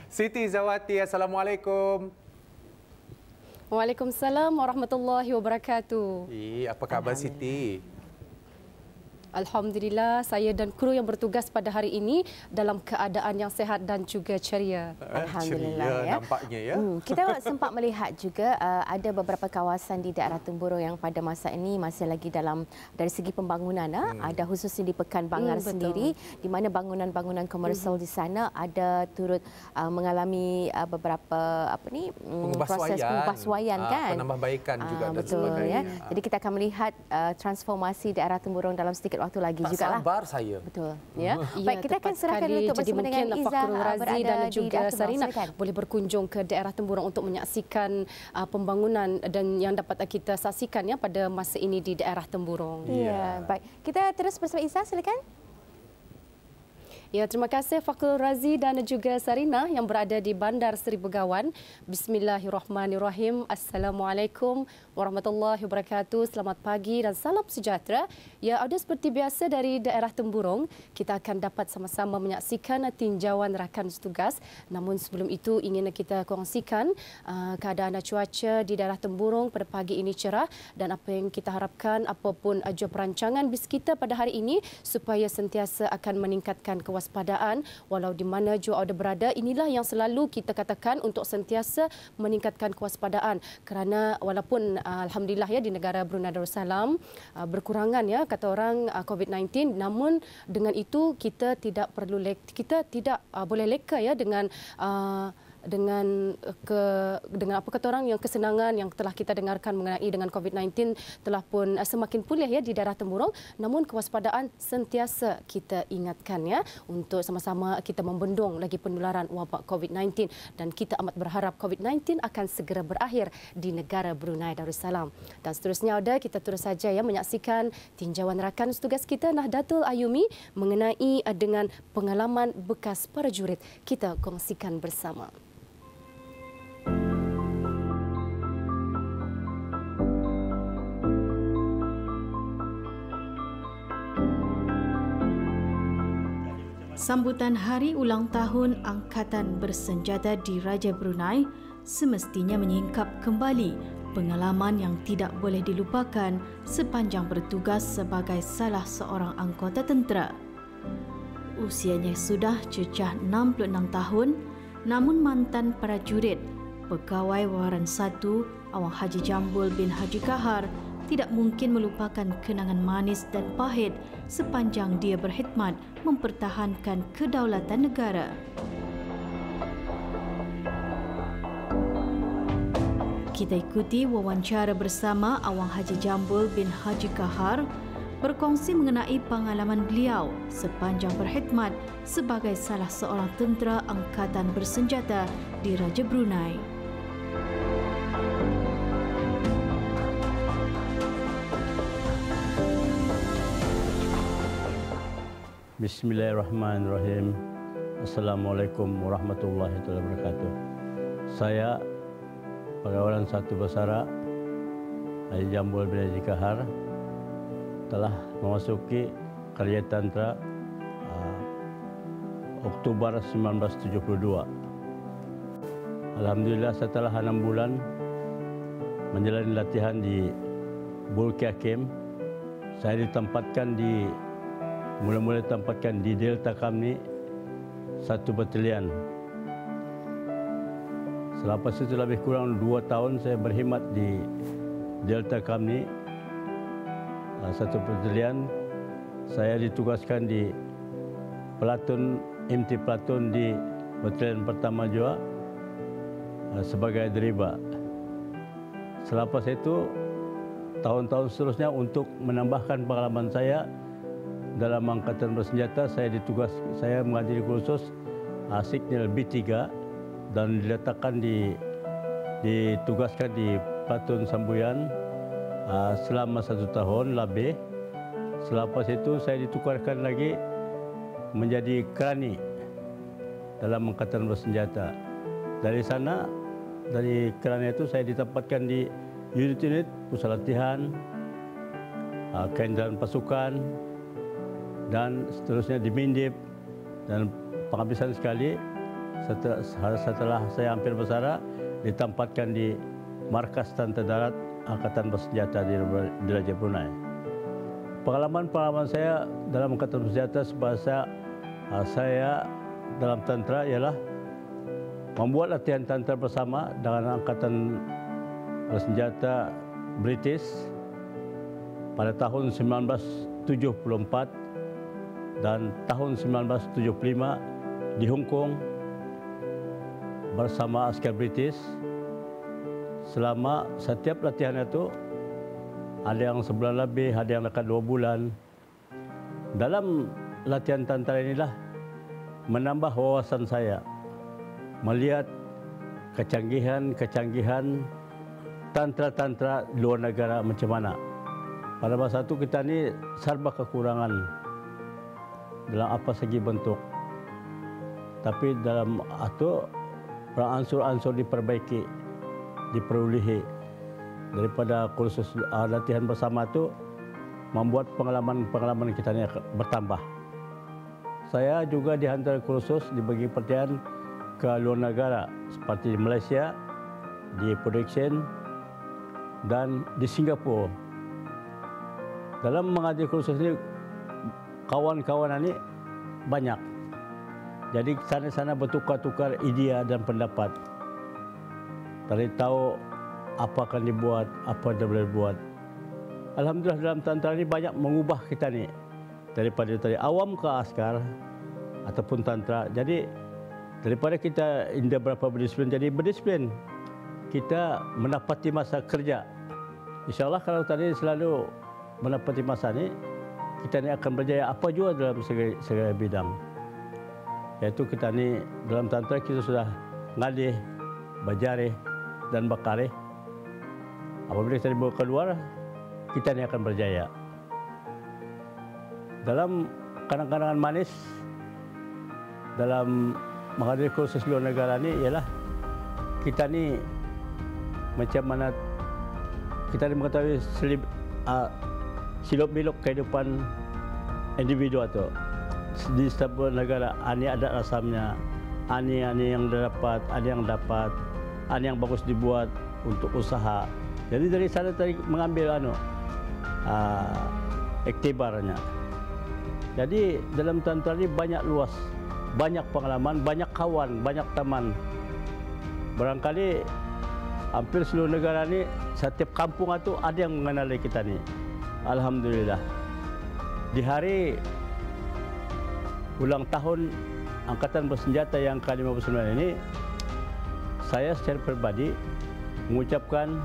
Siti Zawati, Assalamualaikum. Waalaikumsalam warahmatullahi wabarakatuh. Apa khabar Siti? Alhamdulillah, saya dan kru yang bertugas pada hari ini dalam keadaan yang sihat dan juga ceria. Alhamdulillah ceria, ya. Nampaknya ya. Kita sempat melihat juga ada beberapa kawasan di daerah Temburong yang pada masa ini masih lagi dari segi pembangunan. Ada khususnya di Pekan Bangar sendiri, di mana bangunan-bangunan komersial di sana ada turut mengalami beberapa proses pengubahsuaian kan. Penambahbaikan juga dan betul sebagainya. Ya. Jadi kita akan melihat transformasi daerah Temburong dalam sedikit waktu lagi tak jugalah. sabar saya. Betul. Ya. Ya, Baik, kita akan serahkan dulu untuk bersama dengan Izzah Fakhrul Razi dan juga Sarina silakan. boleh berkunjung ke daerah Temburong untuk menyaksikan pembangunan dan yang dapat kita saksikan ya pada masa ini di daerah Temburong. Ya, baik. Kita terus bersama Izzah, silakan. Ya, terima kasih Fakhrul Razi dan juga Sarina yang berada di Bandar Seri Begawan. Bismillahirrahmanirrahim. Assalamualaikum warahmatullahi wabarakatuh. Selamat pagi dan salam sejahtera. Ya, ada seperti biasa dari daerah Temburong, kita akan dapat sama-sama menyaksikan tinjauan rakan tugas. Namun sebelum itu ingin kita kongsikan keadaan cuaca di daerah Temburong pada pagi ini cerah dan apa yang kita harapkan apapun jua perancangan bis kita pada hari ini supaya sentiasa akan meningkatkan kewaspadaan walau di mana jua ada berada. Inilah yang selalu kita katakan untuk sentiasa meningkatkan kewaspadaan kerana walaupun alhamdulillah ya di negara Brunei Darussalam berkurangan ya kata orang COVID-19, namun dengan itu kita tidak boleh leka ya dengan apa kata orang yang kesenangan yang telah kita dengarkan mengenai dengan COVID-19 telah pun semakin pulih ya di daerah Temburong, namun kewaspadaan sentiasa kita ingatkan ya untuk sama-sama kita membendung lagi penularan wabak COVID-19 dan kita amat berharap COVID-19 akan segera berakhir di negara Brunei Darussalam. Dan seterusnya kita terus saja ya menyaksikan tinjauan rakan tugas kita Nahdlatul Ayumi mengenai dengan pengalaman bekas prajurit. Kita kongsikan bersama. Sambutan Hari Ulang Tahun Angkatan Bersenjata di Raja Brunei semestinya menyingkap kembali pengalaman yang tidak boleh dilupakan sepanjang bertugas sebagai salah seorang anggota tentera. Usianya sudah cecah 66 tahun, namun mantan prajurit Pegawai Waran 1 Awang Haji Jambul bin Haji Kahar tidak mungkin melupakan kenangan manis dan pahit sepanjang dia berkhidmat mempertahankan kedaulatan negara. Kita ikuti wawancara bersama Awang Haji Jambul bin Haji Kahar berkongsi mengenai pengalaman beliau sepanjang berkhidmat sebagai salah seorang tentera angkatan bersenjata di Raja Brunei. Bismillahirrahmanirrahim. Assalamualaikum warahmatullahi wabarakatuh. Saya Pegawai 1 Basara Haji Jambul bin Haji Kahar telah memasuki Karya Tantara Oktober 1972. Alhamdulillah setelah 6 bulan menjalani latihan di Bulkia Camp, saya mula-mula ditempatkan di Delta Kamni 1 Batalion. Selepas itu lebih kurang 2 tahun saya berkhidmat di Delta Kamni 1 Batalion. Saya ditugaskan di Pelatun MT Pelatun di Batalion pertama juga sebagai driver. Selepas itu tahun-tahun seterusnya untuk menambahkan pengalaman saya dalam angkatan bersenjata, saya menghadiri kursus Signal B3 dan ditugaskan di Pelatun Sambuyan selama 1 tahun lebih. Selepas itu saya ditukarkan lagi menjadi Krani dalam angkatan bersenjata. Dari sana, dari Krani itu saya ditempatkan di unit-unit pusat latihan, keindaan pasukan, dan seterusnya di Mindip. Dan penghabisan sekali setelah saya hampir bersara, ditempatkan di Markas Tentera Darat Angkatan Bersenjata di Raja Brunei. Pengalaman saya dalam Angkatan Bersenjata sebab saya dalam tentera ialah membuat latihan tentera bersama dengan Angkatan Bersenjata British pada tahun 1974 dan tahun 1975 di Hong Kong bersama askar British. Selama setiap latihan itu ada yang sebulan lebih, ada yang dekat 2 bulan. Dalam latihan tentera inilah menambah wawasan saya, melihat kecanggihan tentera-tentera luar negara macam mana. Pada masa itu kita ni serba kekurangan dalam apa segi bentuk. Tapi dalam itu ansur-ansur diperbaiki, diperolehi. Daripada kursus latihan bersama itu membuat pengalaman kita ni bertambah. Saya juga dihantar kursus dibagi perhatian ke luar negara seperti di Malaysia, di Production dan di Singapura. Dalam mengajar kursus ini kawan-kawan ini banyak. Jadi sana-sana bertukar-tukar idea dan pendapat. Dari tahu apa akan dibuat, apa dia boleh buat. Alhamdulillah dalam tentera ini banyak mengubah kita ni daripada dari awam ke askar ataupun tentera. Jadi daripada kita tidak berapa berdisiplin jadi berdisiplin. Kita mendapati masa kerja. InsyaAllah kalau tadi selalu mendapati masa ni, kita ni akan berjaya apa juga dalam segala bidang. Iaitu kita ni dalam tentera kita sudah ngalih, berjarih dan berkarih. Apabila kita dibawa keluar, kita ni akan berjaya. Dalam kadang-kadang manis dalam menghadiri kursus luar negara ni ialah kita ni macam mana kita ni mengetahui silap-bilap kehidupan individu itu di setiap negara. Ini ada rasamnya, ini yang dapat, ada yang dapat, ini yang bagus dibuat untuk usaha. Jadi dari sana tadi mengambil iktibarnya. Jadi dalam tentera ini banyak luas, banyak pengalaman, banyak kawan, banyak teman. Barangkali hampir seluruh negara ni, setiap kampung itu ada yang mengenali kita ni. Alhamdulillah. Di hari ulang tahun Angkatan Bersenjata yang ke-59 ini, saya secara pribadi mengucapkan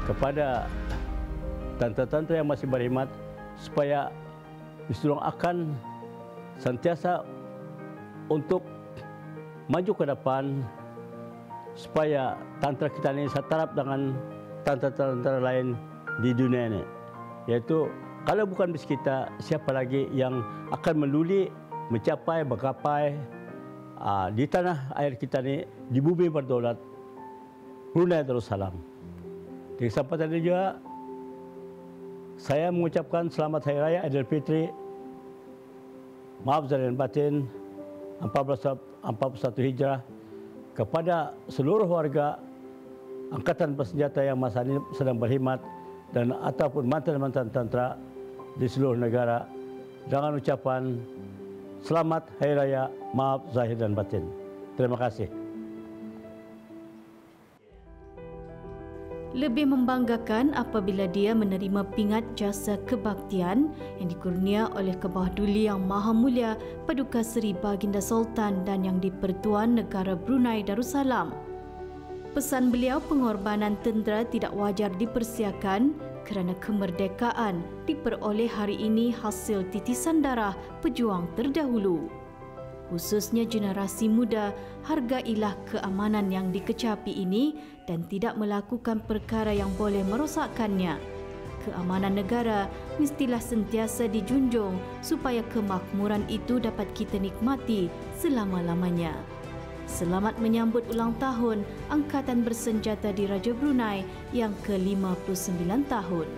kepada tentera-tentera yang masih berkhidmat supaya disuruh akan sentiasa untuk maju ke depan supaya tentera kita ini setaraf dengan tentera-tentera lain di dunia ini. Yaitu kalau bukan bis kita, siapa lagi yang akan meluli mencapai, bergapai di tanah air kita ini, di bumi berdaulat Brunei Darussalam. Di kesempatan ini juga saya mengucapkan selamat Hari Raya Aidilfitri, maaf zahir dan batin 1441 Hijrah kepada seluruh warga Angkatan Bersenjata yang masa ini sedang berkhidmat dan ataupun mantan-mantan tentera di seluruh negara dengan ucapan selamat Hari Raya, maaf zahir dan batin. Terima kasih. Lebih membanggakan apabila dia menerima pingat jasa kebaktian yang dikurnia oleh Kebawah Duli Yang Maha Mulia Paduka Seri Baginda Sultan dan Yang di-Pertuan Negara Brunei Darussalam. Pesan beliau, pengorbanan tentera tidak wajar dipersiakan kerana kemerdekaan diperoleh hari ini hasil titisan darah pejuang terdahulu. Khususnya generasi muda, hargailah keamanan yang dikecapi ini dan tidak melakukan perkara yang boleh merosakkannya. Keamanan negara mestilah sentiasa dijunjung supaya kemakmuran itu dapat kita nikmati selama-lamanya. Selamat menyambut ulang tahun Angkatan Bersenjata di Raja Brunei yang ke-59 tahun.